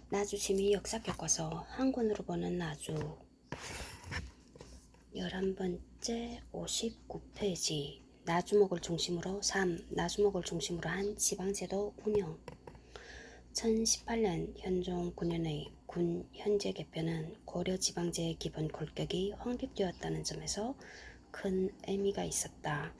나주심이 역사교과서 한 권으로 보는 나주 11번째 59페이지 나주목을 중심으로 나주목을 중심으로 한 지방제도 운영 1018년 현종 9년의 군 현제 개편은 고려 지방제의 기본 골격이 확립되었다는 점에서 큰 의미가 있었다.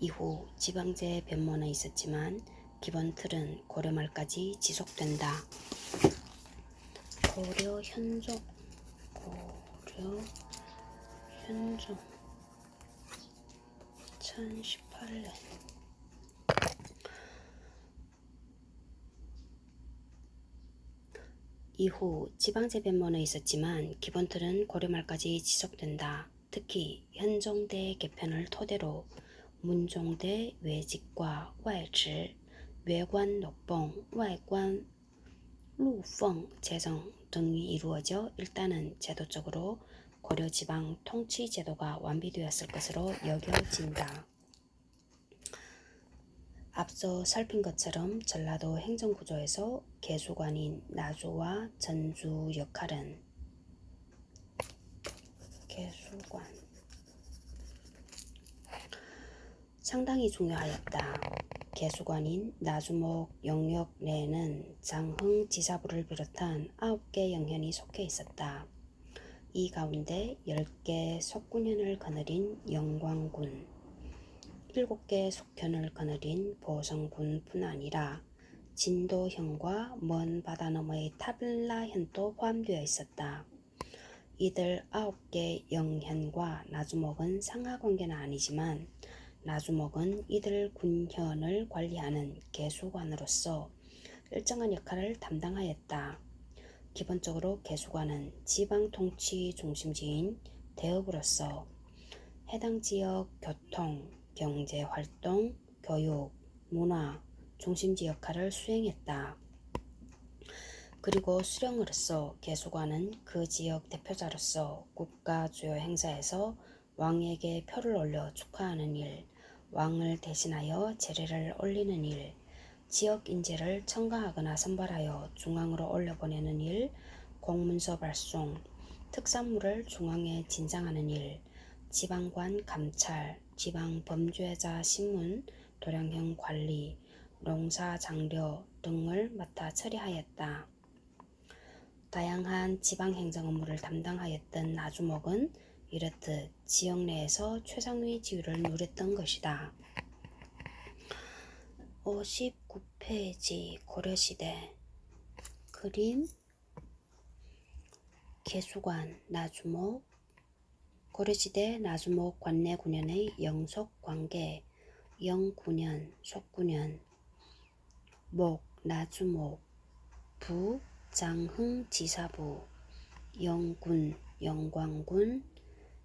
이후 지방제 변모는 있었지만 기본 틀은 고려 말까지 지속된다. 고려 현종 1018년 이후 지방제 변모는 있었지만 기본 틀은 고려 말까지 지속된다. 특히 현종대 개편을 토대로 문종대 외직과外直, 외관 녹봉,外관 루펑 제정 등이 이루어져 일단은 제도적으로 고려 지방 통치 제도가 완비되었을 것으로 여겨진다. 앞서 살핀 것처럼 전라도 행정구조에서 개수관인 나주와 전주 역할은 상당히 중요하였다. 개수관인 나주목 영역 내에는 장흥 지사부를 비롯한 9개 영현이 속해 있었다. 이 가운데 10개 속군현을 거느린 영광군, 7개 속현을 거느린 보성군뿐 아니라 진도현과 먼 바다 너머의 타블라현도 포함되어 있었다. 이들 9개 영현과 나주목은 상하관계는 아니지만 나주목은 이들 군현을 관리하는 개수관으로서 일정한 역할을 담당하였다. 기본적으로 개수관은 지방통치 중심지인 대읍으로서 해당 지역 교통, 경제활동, 교육, 문화, 중심지 역할을 수행했다. 그리고 수령으로서 개수관은 그 지역 대표자로서 국가 주요 행사에서 왕에게 표를 올려 축하하는 일, 왕을 대신하여 제례를 올리는 일, 지역 인재를 첨가하거나 선발하여 중앙으로 올려보내는 일, 공문서 발송, 특산물을 중앙에 진장하는 일, 지방관 감찰, 지방 범죄자 신문, 도량형 관리, 농사 장려 등을 맡아 처리하였다. 다양한 지방행정 업무를 담당하였던 나주목은 이렇듯 지역 내에서 최상위 지위를 누렸던 것이다. 59페이지 고려시대 그림 개수관 나주목 고려시대 나주목 관내군현의 영속관계 영군현 속군현 목 나주목 부 장흥지사부 영군 영광군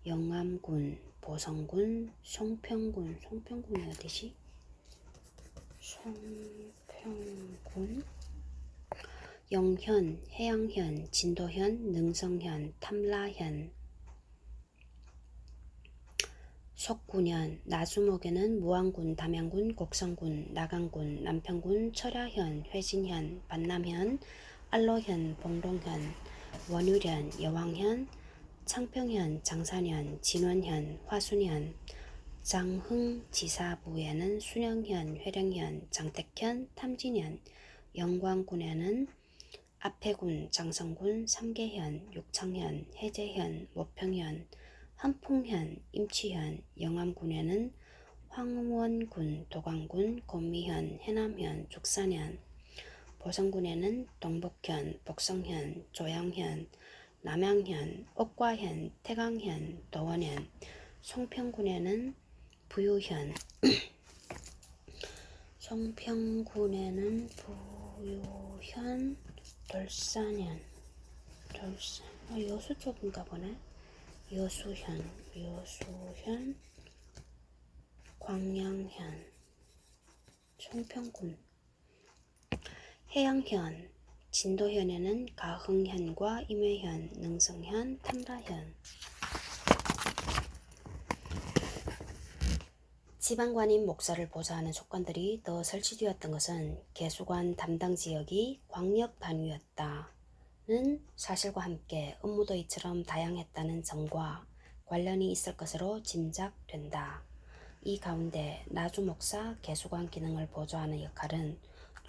영암군 보성군 송평군이 어디지? 송평군 영현 해양현 진도현 능성현 탐라현 속군현 나주목에는 무안군 담양군 곡성군 나강군 남평군 철야현 회진현 반남현 알로현 봉동현 원유련 여왕현 창평현 장산현 진원현 화순현 장흥지사부에는 순영현 회령현 장택현 탐진현 영광군에는 압해군 장성군 삼계현 육창현 해제현 모평현 한풍현 임치현 영암군에는 황원군 도광군 곤미현 해남현 죽산현 보성군에는 동북현 복성현 조양현 남양현 옥과현 태강현 도원현 송평군에는 부유현 돌산현 여수 쪽인가 보네. 여수현 광양현 송평군 해양현 진도현에는 가흥현과 임해현 능성현 탐라현 지방관인 목사를 보좌하는 속관들이 더 설치되었던 것은 개수관 담당 지역이 광역 단위였다는 사실과 함께 업무도 이처럼 다양했다는 점과 관련이 있을 것으로 짐작된다. 이 가운데 나주 목사 개수관 기능을 보좌하는 역할은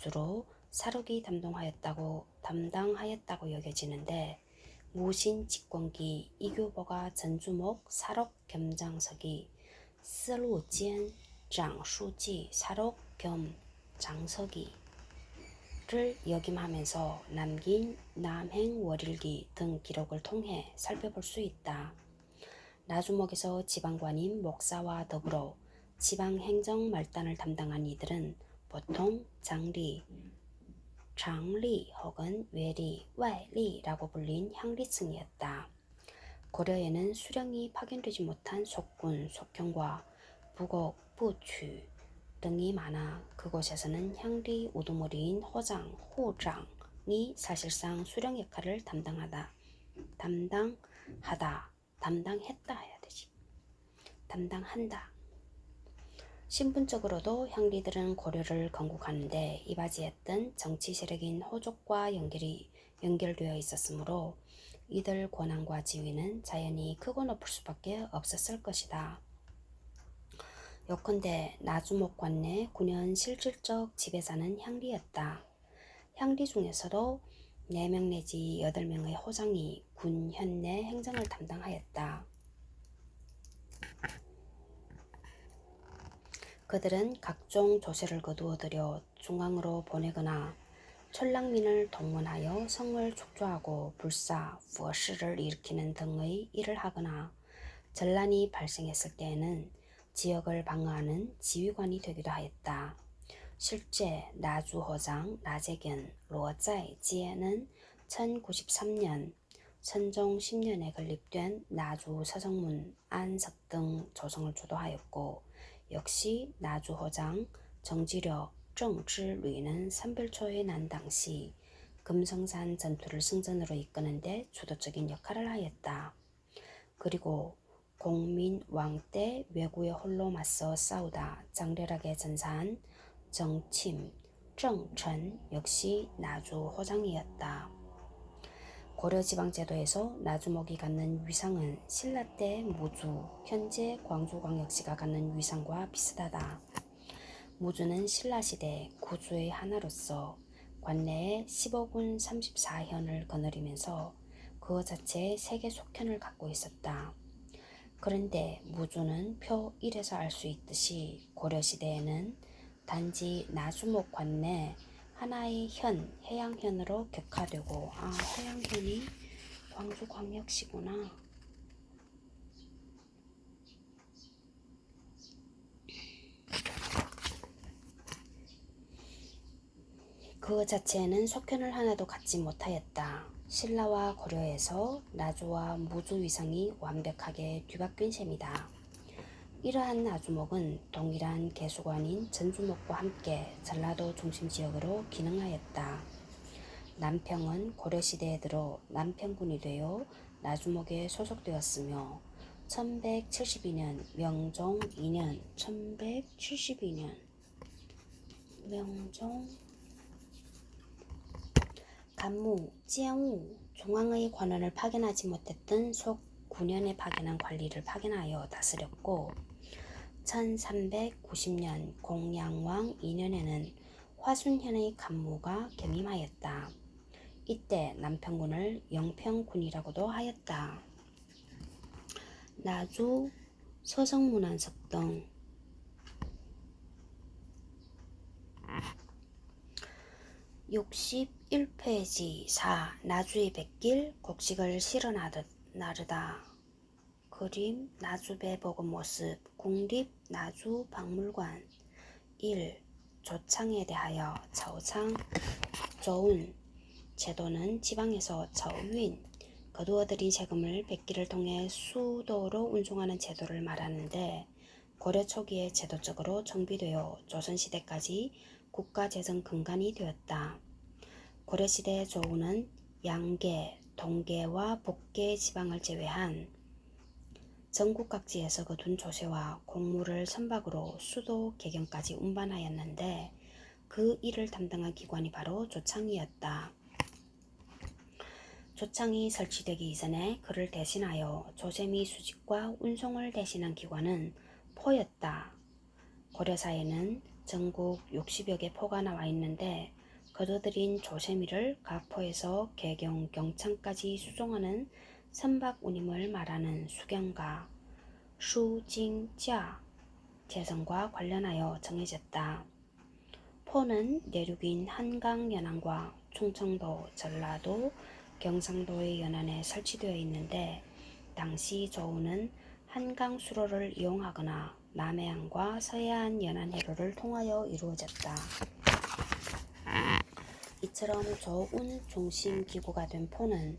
주로 사록이 담당하였다고 여겨지는데, 무신 집권기 이교보가 전주목 사록 겸장서기 스루지엔 장수지 사록 겸 장서기를 역임하면서 남긴 남행월일기 등 기록을 통해 살펴볼 수 있다. 나주목에서 지방관인 목사와 더불어 지방행정 말단을 담당한 이들은 보통 장리 혹은 외리, 와리라고 불린 향리층이었다. 고려에는 수령이 파견되지 못한 속군, 속현과 부곡, 부추 등이 많아 그곳에서는 향리 우두머리인 호장, 호장이 사실상 수령 역할을 담당한다. 신분적으로도 향리들은 고려를 건국하는데 이바지했던 정치 세력인 호족과 연결되어 있었으므로 이들 권한과 지위는 자연히 크고 높을 수밖에 없었을 것이다. 요컨대 나주목 관내 9년 실질적 지배자는 향리였다. 향리 중에서도 4명 내지 8명의 호장이 군 현내 행정을 담당하였다. 그들은 각종 조세를 거두어 들여 중앙으로 보내거나 촌락민을 동원하여 성을 축조하고 불사, 부어시를 일으키는 등의 일을 하거나 전란이 발생했을 때에는 지역을 방어하는 지휘관이 되기도 하였다. 실제 나주호장 나재견, 로자이지에는 1093년 선종 10년에 건립된 나주 서정문, 안석 등 조성을 주도하였고, 역시 나주호장 정지력, 정지吕는 삼별초의 난 당시 금성산 전투를 승전으로 이끄는 데 주도적인 역할을 하였다. 그리고 공민왕 때 외구에 홀로 맞서 싸우다 장렬하게 전사한 정침, 정천 역시 나주호장이었다. 고려지방제도에서 나주목이 갖는 위상은 신라 때 무주, 현재 광주광역시가 갖는 위상과 비슷하다. 무주는 신라시대 구주의 하나로서 관내에 15군 34현을 거느리면서 그거 자체에 3개 속현을 갖고 있었다. 그런데 무주는 표 1에서 알 수 있듯이 고려시대에는 단지 나주목 관내 하나의 현, 해양현으로 격화되고, 해양현이 광주광역시구나. 그 자체에는 속현을 하나도 갖지 못하였다. 신라와 고려에서 나주와 무주 위상이 완벽하게 뒤바뀐 셈이다. 이러한 나주목은 동일한 개수관인 전주목과 함께 전라도 중심지역으로 기능하였다. 남평은 고려시대에 들어 남평군이 되어 나주목에 소속되었으며 1172년 명종 2년 1172년 명종 간무, 찌양우 중앙의 관원을 파견하지 못했던 속 9년에 파견한 관리를 파견하여 다스렸고, 1390년 공양왕 2년에는 화순현의 간무가 겸임하였다. 이때 남평군을 영평군이라고도 하였다. 나주 서성문안석 등 61페이지 4. 나주의 백길 곡식을 실어 나르다. 그림 나주배 복은 모습 국립 나주박물관 1. 조창에 대하여 저창 조운 제도는 지방에서 저윈 거두어들인 세금을 백기를 통해 수도로 운송하는 제도를 말하는데, 고려 초기에 제도적으로 정비되어 조선시대까지 국가재정 근간이 되었다. 고려시대 조우는 양계, 동계와 복계 지방을 제외한 전국 각지에서 거둔 조세와 공무를 선박으로 수도 개경까지 운반하였는데 그 일을 담당한 기관이 바로 조창이었다. 조창이 설치되기 이전에 그를 대신하여 조세미 수집과 운송을 대신한 기관은 포였다. 고려사에는 전국 60여 개 포가 나와 있는데 거둬들인 조세미를 각 포에서 개경, 경창까지 수송하는 선박 운임을 말하는 수경가, 수징자 재성과 관련하여 정해졌다. 포는 내륙인 한강 연안과 충청도, 전라도, 경상도의 연안에 설치되어 있는데 당시 조우는 한강 수로를 이용하거나 남해안과 서해안 연안 해로를 통하여 이루어졌다. 이처럼 조운 중심 기구가 된 포는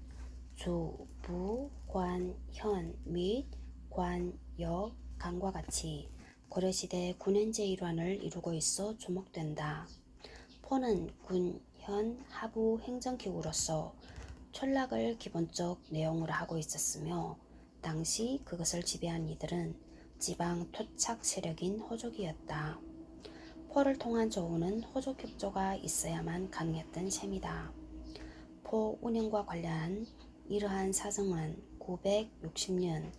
주, 부, 관, 현 및 관, 역, 강과 같이 고려시대 군현제 일환을 이루고 있어 주목된다. 포는 군, 현, 하부 행정기구로서 촌락을 기본적 내용으로 하고 있었으며 당시 그것을 지배한 이들은 지방 토착 세력인 호족이었다. 포를 통한 조우는 호족 협조가 있어야만 가능했던 셈이다. 포 운영과 관련한 이러한 사정은 960년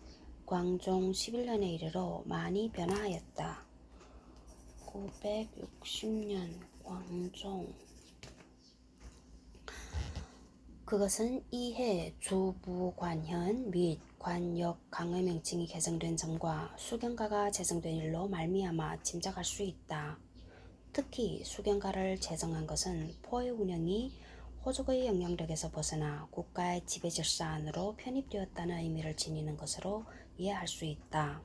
광종 11년에 이르러 많이 변화하였다. 960년 광종 그것은 이해 주부관현 및 관역 강의 명칭이 개정된 점과 수경가가 제정된 일로 말미암아 짐작할 수 있다. 특히 수경가를 제정한 것은 포의 운영이 호족의 영향력에서 벗어나 국가의 지배질서 안으로 편입되었다는 의미를 지니는 것으로 이해할 수 있다.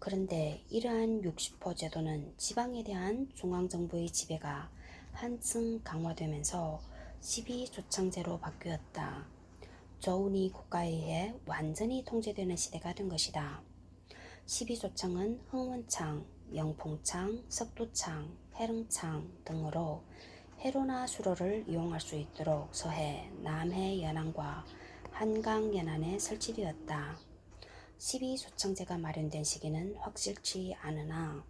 그런데 이러한 60포 제도는 지방에 대한 중앙정부의 지배가 한층 강화되면서 12조창제로 바뀌었다. 조운이 국가에 의해 완전히 통제되는 시대가 된 것이다. 12조창은 흥원창, 영풍창, 석도창, 해릉창 등으로 해로나 수로를 이용할 수 있도록 서해, 남해 연안과 한강 연안에 설치되었다. 12조창제가 마련된 시기는 확실치 않으나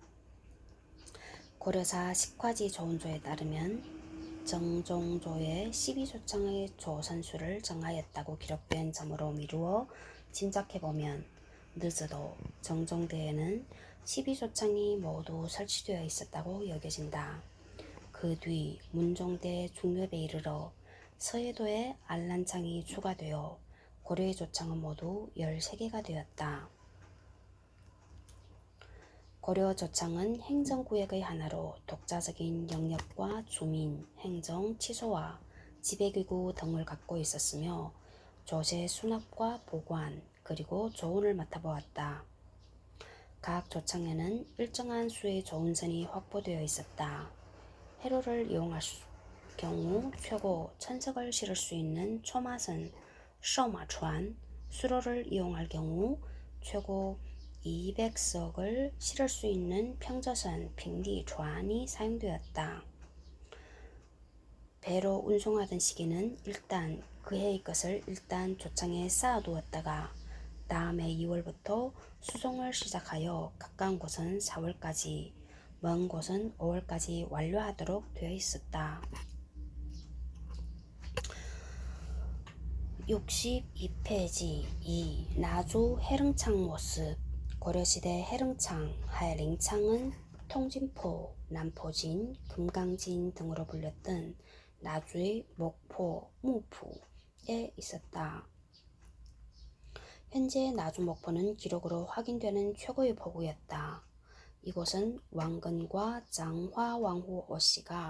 고려사 식화지 조운조에 따르면 정종조의 12조창의 조선수를 정하였다고 기록된 점으로 미루어 짐작해보면 늦어도 정종대에는 12조창이 모두 설치되어 있었다고 여겨진다. 그 뒤 문종대 중엽에 이르러 서해도에 안란창이 추가되어 고려의 조창은 모두 13개가 되었다. 고려 조창은 행정구역의 하나로 독자적인 영역과 주민, 행정, 치소와 지배기구 등을 갖고 있었으며 조세 수납과 보관, 그리고 조운을 맡아보았다. 각 조창에는 일정한 수의 조운선이 확보되어 있었다. 해로를 이용할 경우 최고 1000석을 실을 수 있는 초마선, 셔마船, 수로를 이용할 경우 최고 200석을 실을 수 있는 평저선, 빙리船이 사용되었다. 배로 운송하던 시기는 일단 그 해의 것을 일단 조창에 쌓아두었다가 다음 해 2월부터 수송을 시작하여 가까운 곳은 4월까지, 먼 곳은 5월까지 완료하도록 되어 있었다. 62페이지 2. 나주 해릉창 모습. 고려시대 해릉창, 하해링창은 통진포, 남포진, 금강진 등으로 불렸던 나주의 목포, 무푸에 있었다. 현재 나주 목포는 기록으로 확인되는 최고의 포구였다. 이곳은 왕건과 장화왕후 오씨가